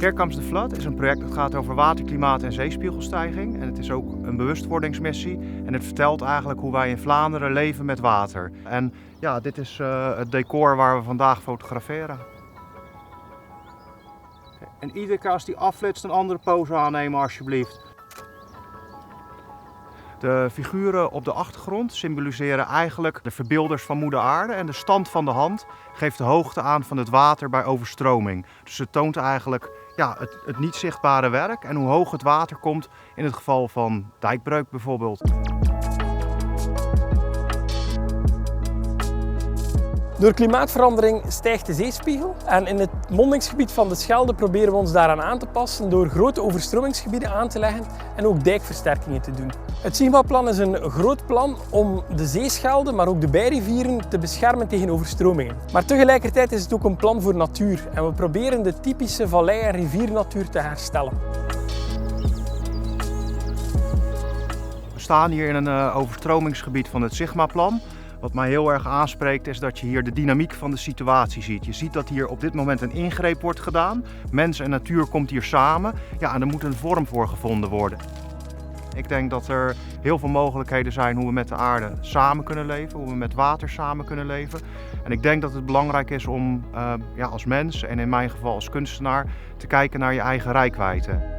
Here Comes the Flood is een project dat gaat over water, klimaat en zeespiegelstijging. En het is ook een bewustwordingsmissie. En het vertelt eigenlijk hoe wij in Vlaanderen leven met water. En ja, dit is het decor waar we vandaag fotograferen. En iedere keer als die afflitst een andere pose aannemen alsjeblieft. De figuren op de achtergrond symboliseren eigenlijk de verbeelders van Moeder Aarde en de stand van de hand geeft de hoogte aan van het water bij overstroming. Dus het toont eigenlijk het niet zichtbare werk en hoe hoog het water komt in het geval van dijkbreuk bijvoorbeeld. Door klimaatverandering stijgt de zeespiegel en in het mondingsgebied van de Schelde proberen we ons daaraan aan te passen door grote overstromingsgebieden aan te leggen en ook dijkversterkingen te doen. Het Sigma-plan is een groot plan om de Zeeschelde, maar ook de bijrivieren te beschermen tegen overstromingen. Maar tegelijkertijd is het ook een plan voor natuur en we proberen de typische vallei- en riviernatuur te herstellen. We staan hier in een overstromingsgebied van het Sigma-plan. Wat mij heel erg aanspreekt is dat je hier de dynamiek van de situatie ziet. Je ziet dat hier op dit moment een ingreep wordt gedaan. Mens en natuur komt hier samen. Ja, en er moet een vorm voor gevonden worden. Ik denk dat er heel veel mogelijkheden zijn hoe we met de aarde samen kunnen leven, hoe we met water samen kunnen leven. En ik denk dat het belangrijk is om als mens en in mijn geval als kunstenaar te kijken naar je eigen reikwijdte.